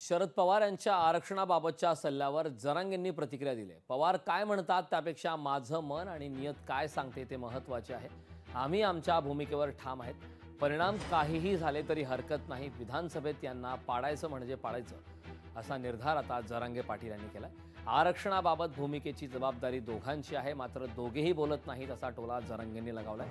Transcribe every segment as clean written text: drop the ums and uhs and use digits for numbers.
शरद पवार यांच्या आरक्षणाबाबतच्या सल्ल्यावर जरांगेंनी प्रतिक्रिया दिली. पवार काय म्हणतात त्यापेक्षा माझं मन आणि नियत काय सांगते ते महत्त्वाचे आहे. आम्ही आमच्या भूमिकेवर ठाम आहेत. परिणाम काहीही झाले तरी हरकत नाही. विधानसभेत यांना पाडायचं म्हणजे पाडायचं असा निर्धार आता जरांगे पाटील यांनी केला. आरक्षणाबाबत भूमिकेची जबाबदारी दोघांची आहे, मात्र दोघेही बोलत नाहीत असा टोला जरांगेंनी लगावलाय.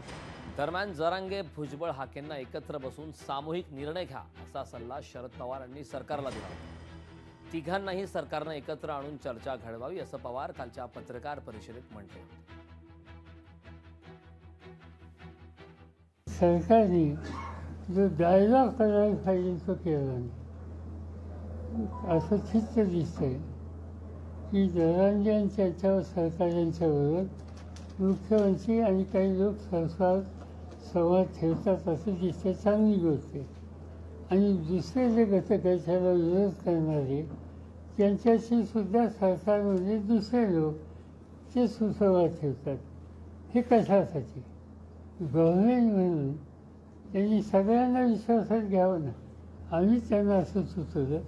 दरम्यान जरांगे भुजबळ हाकेंना एकत्र बसून सामूहिक निर्णय घ्या असा सल्ला शरद पवार यांनी सरकारला दिला होता. तिघांनाही सरकारनं एकत्र आणून चर्चा घडवावी असं पवार कालच्या पत्रकार परिषदेत म्हटले होते. सरकारने जो डायलॉग करायला पाहिजे तो केला नाही. असं चित्र दिसतंय की जरांगे यांच्या याच्यावर सरकारांच्याबरोबर मुख्यमंत्री आणि काही लोक संवाद ठेवतात असं दिसतं. चांगली गोष्ट आहे. आणि दुसरे जे घटक आहेत त्याला विरोध करणारे त्यांच्याशी सुद्धा सरकारमध्ये दुसरे लोक ते सुसंवाद ठेवतात. हे कशासाठी? गव्हर्नमेंट म्हणून त्यांनी सगळ्यांना विश्वासात घ्यावं ना. आम्ही त्यांना असं सुचवलं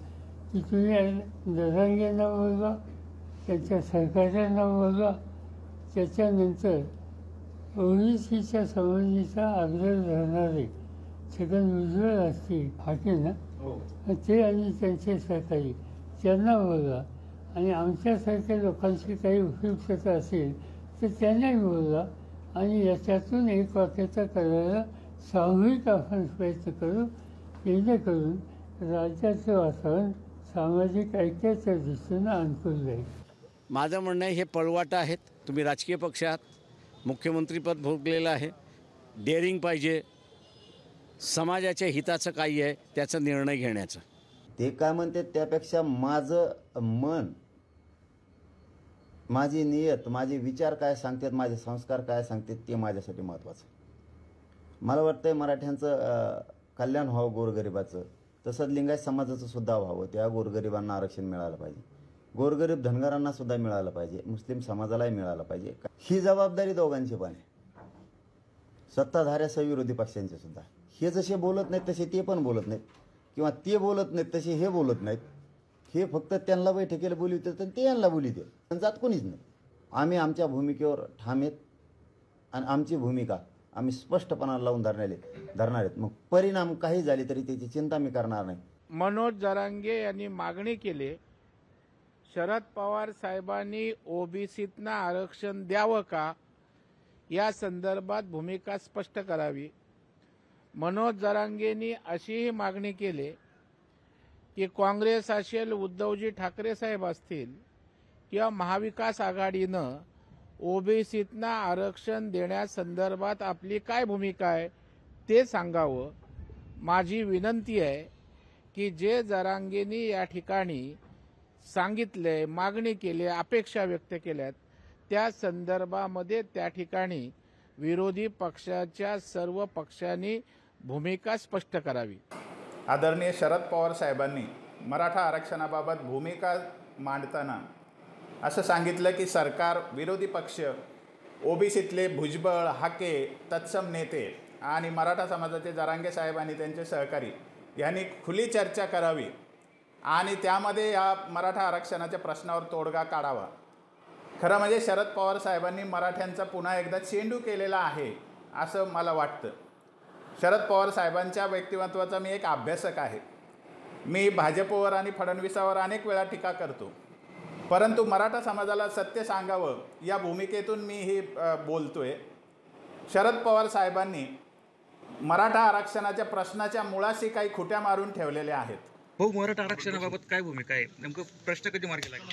की तुम्ही जरांगेंना बोलवा, त्यांच्या सहकार्यांना बोलवा, त्याच्यानंतर ओबीसीच्या संबंधीचा आग्रह धरणारे छगन भुजबळ असतील, हाके ना, ते आणि त्यांचे सहकारी त्यांना बोलवा. आणि आमच्यासारख्या लोकांची काही उपयुक्तता असेल तर त्यांनाही बोलवा. आणि याच्यातून एक वाक्यता करायला सामूहिक आपण प्रयत्न करू, जेणेकरून राज्याचं वातावरण सामाजिक ऐक्याच्या दृष्टीनं अनुकूल जाईल. माझं म्हणणं आहे, हे पळवाट आहेत. तुम्ही राजकीय पक्ष आहात, मुख्यमंत्रीपद भोगलेलं आहे. डेअरिंग पाहिजे, समाजाच्या हिताचं काही आहे त्याचा निर्णय घेण्याचा. ते काय म्हणते त्यापेक्षा माझं मन, माझी नियत, माझे विचार काय सांगतात, माझे संस्कार काय सांगतात ते माझ्यासाठी महत्त्वाचं. मला वाटतंय मराठ्यांचं कल्याण व्हावं, गोरगरिबाचं, तसंच लिंगायत समाजाचं सुद्धा व्हावं. त्या गोरगरिबांना आरक्षण मिळालं पाहिजे, गोरगरीब धनगरांना सुद्धा मिळालं पाहिजे, मुस्लिम समाजालाही मिळालं पाहिजे. ही जबाबदारी दोघांची पण आहे, सत्ताधाऱ्यासह विरोधी पक्षांची सुद्धा. हे जसे बोलत नाहीत तसे ते पण बोलत नाहीत, किंवा ते बोलत नाहीत तसे हे बोलत नाहीत. हे फक्त त्यांना बैठकीला बोलवते तर ते यांना बोलवते, त्यांच्यात कोणीच नाही. आम्ही आमच्या भूमिकेवर ठाम आहेत आणि आमची भूमिका आम्ही स्पष्टपणा लावून धरणार आहेत. मग परिणाम काही झाले तरी त्याची चिंता मी करणार नाही. मनोज जरांगे यांनी मागणी केली, शरद पवार साहेबांनी ओबीसीतना आरक्षण द्यावं का या संदर्भात भूमिका स्पष्ट करावी. मनोज जरांगेंनी अशीही मागणी केली की काँग्रेस असेल, उद्धवजी ठाकरे साहेब असतील किंवा महाविकास आघाडीनं ओबीसीतना आरक्षण देण्यासंदर्भात आपली काय भूमिका आहे ते सांगावं. माझी विनंती आहे की जे जरांगेंनी या ठिकाणी सांगितले, मागणी केली, अपेक्षा व्यक्त केल्यात त्या संदर्भामध्ये त्या ठिकाणी विरोधी पक्षाच्या सर्व पक्षांनी भूमिका स्पष्ट करावी. आदरणीय शरद पवार साहेबांनी मराठा आरक्षणाबाबत भूमिका मांडताना असं सांगितलं की सरकार, विरोधी पक्ष, ओबीसीतले भुजबळ, हाके, तत्सम नेते आणि मराठा समाजाचे जरांगे साहेब आणि त्यांचे सहकारी यांनी खुली चर्चा करावी आणि त्यामध्ये या मराठा आरक्षणाच्या प्रश्नावर तोडगा काढावा. खरं म्हणजे शरद पवार साहेबांनी मराठ्यांचा पुन्हा एकदा चेंडू केलेला आहे असं मला वाटतं. शरद पवार साहेबांच्या व्यक्तिमत्वाचा मी एक अभ्यासक आहे. मी भाजपवर आणि फडणवीसावर अनेक वेळा टीका करतो, परंतु मराठा समाजाला सत्य सांगावं या भूमिकेतून मी ही बोलतोय. शरद पवार साहेबांनी मराठा आरक्षणाच्या प्रश्नाच्या मुळाशी काही खुट्या मारून ठेवलेल्या आहेत. हो, मराठा आरक्षणाबाबत काय भूमिका आहे, नेमकं प्रश्न कधी मार्गी लागला?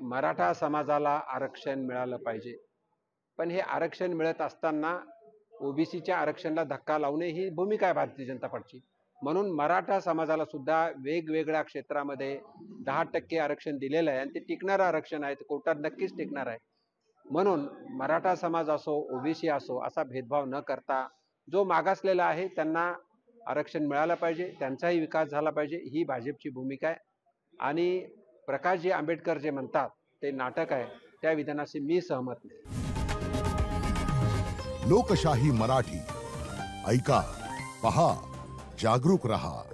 मराठा समाजाला आरक्षण मिळालं पाहिजे, पण हे आरक्षण मिळत असताना ओबीसीच्या आरक्षणाला धक्का लावणे ही भूमिका आहे भारतीय जनता पार्टीची. म्हणून मराठा समाजाला सुद्धा वेगवेगळ्या क्षेत्रामध्ये 10% आरक्षण दिलेलं आहे आणि ते टिकणारं आरक्षण आहे, ते कोर्टात नक्कीच टिकणार आहे. म्हणून मराठा समाज असो, ओबीसी असो असा भेदभाव न करता जो मागासलेला आहे त्यांना आरक्षण मिळालं पाहिजे, त्यांचाही विकास झाला पाहिजे, ही भाजपची भूमिका आहे. आणि प्रकाशजी आंबेडकर जे म्हणतात ते नाटक आहे, त्या विधानाशी मी सहमत नाही. लोकशाही मराठी ऐका, पहा, जागरूक रहा.